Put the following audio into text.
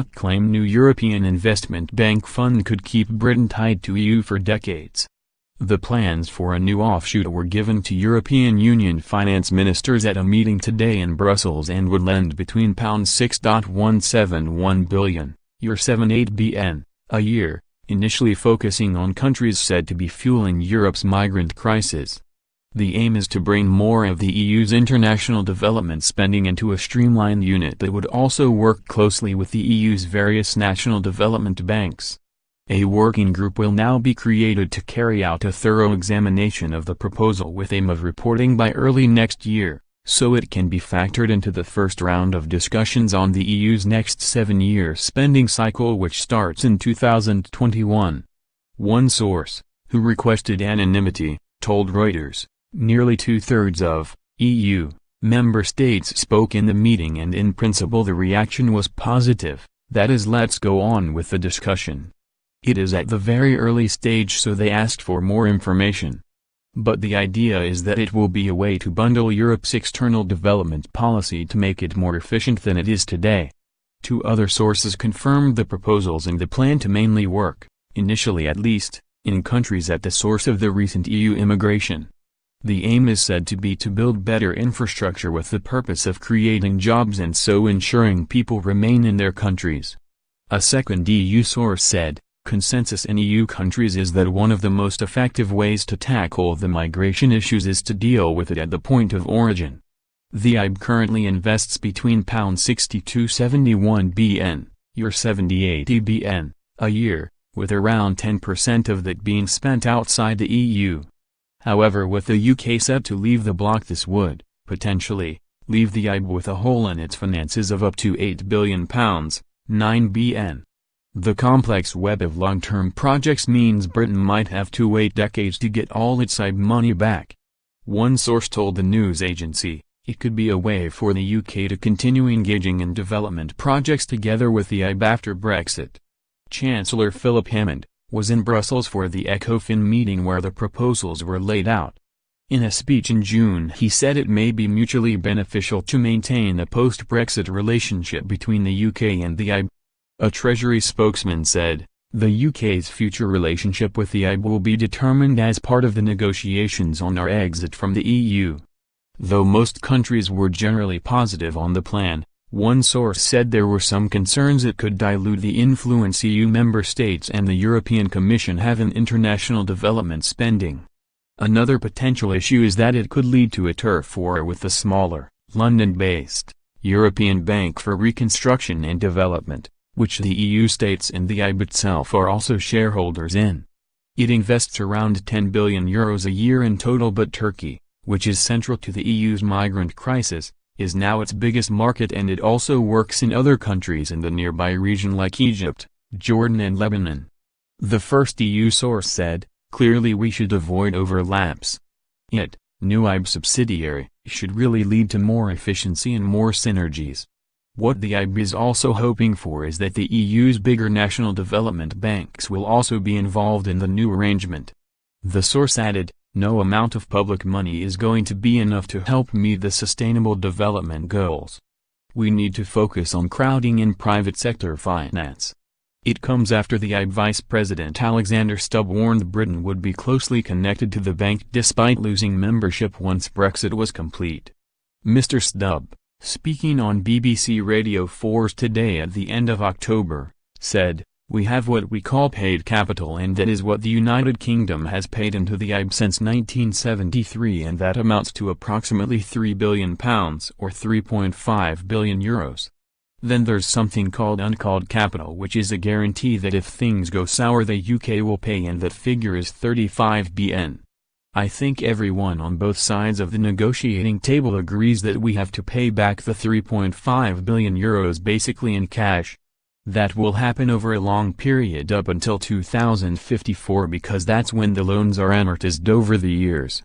claimed new European Investment Bank fund could keep Britain tied to EU for decades. The plans for a new offshoot were given to European Union finance ministers at a meeting today in Brussels and would lend between £6.171 billion, €78 bn, a year, initially focusing on countries said to be fueling Europe's migrant crisis. The aim is to bring more of the EU's international development spending into a streamlined unit that would also work closely with the EU's various national development banks. A working group will now be created to carry out a thorough examination of the proposal with aim of reporting by early next year, so it can be factored into the first round of discussions on the EU's next 7-year spending cycle, which starts in 2021. One source, who requested anonymity, told Reuters, nearly 2/3 of EU member states spoke in the meeting and in principle the reaction was positive, that is, let's go on with the discussion. It is at the very early stage, so they asked for more information. But the idea is that it will be a way to bundle Europe's external development policy to make it more efficient than it is today. Two other sources confirmed the proposals and the plan to mainly work, initially at least, in countries at the source of the recent EU immigration. The aim is said to be to build better infrastructure with the purpose of creating jobs and so ensuring people remain in their countries. A second EU source said, consensus in EU countries is that one of the most effective ways to tackle the migration issues is to deal with it at the point of origin. The EIB currently invests between £62.71 bn, €78 bn, a year, with around 10% of that being spent outside the EU. However, with the UK set to leave the bloc, this would, potentially, leave the EIB with a hole in its finances of up to £8 billion, 9 bn. The complex web of long-term projects means Britain might have to wait decades to get all its EIB money back. One source told the news agency, it could be a way for the UK to continue engaging in development projects together with the EIB after Brexit. Chancellor Philip Hammond was in Brussels for the ECOFIN meeting where the proposals were laid out. In a speech in June, he said it may be mutually beneficial to maintain a post-Brexit relationship between the UK and the EIB. A Treasury spokesman said, the UK's future relationship with the EIB will be determined as part of the negotiations on our exit from the EU. Though most countries were generally positive on the plan, one source said there were some concerns it could dilute the influence EU member states and the European Commission have in international development spending. Another potential issue is that it could lead to a turf war with the smaller, London-based, European Bank for Reconstruction and Development, which the EU states and the EIB itself are also shareholders in. It invests around €10 billion a year in total, but Turkey, which is central to the EU's migrant crisis, is now its biggest market, and it also works in other countries in the nearby region like Egypt, Jordan and Lebanon. The first EU source said, clearly we should avoid overlaps. It, new EIB subsidiary, should really lead to more efficiency and more synergies. What the EIB is also hoping for is that the EU's bigger national development banks will also be involved in the new arrangement. The source added, no amount of public money is going to be enough to help meet the sustainable development goals. We need to focus on crowding in private sector finance. It comes after the EIB Vice President Alexander Stubb warned Britain would be closely connected to the bank despite losing membership once Brexit was complete. Mr. Stubb, speaking on BBC Radio 4's Today at the end of October, said, we have what we call paid capital, and that is what the United Kingdom has paid into the EIB since 1973, and that amounts to approximately £3 billion or €3.5 billion. Then there's something called uncalled capital, which is a guarantee that if things go sour the UK will pay, and that figure is £35 bn. I think everyone on both sides of the negotiating table agrees that we have to pay back the €3.5 billion basically in cash. That will happen over a long period up until 2054, because that's when the loans are amortized over the years.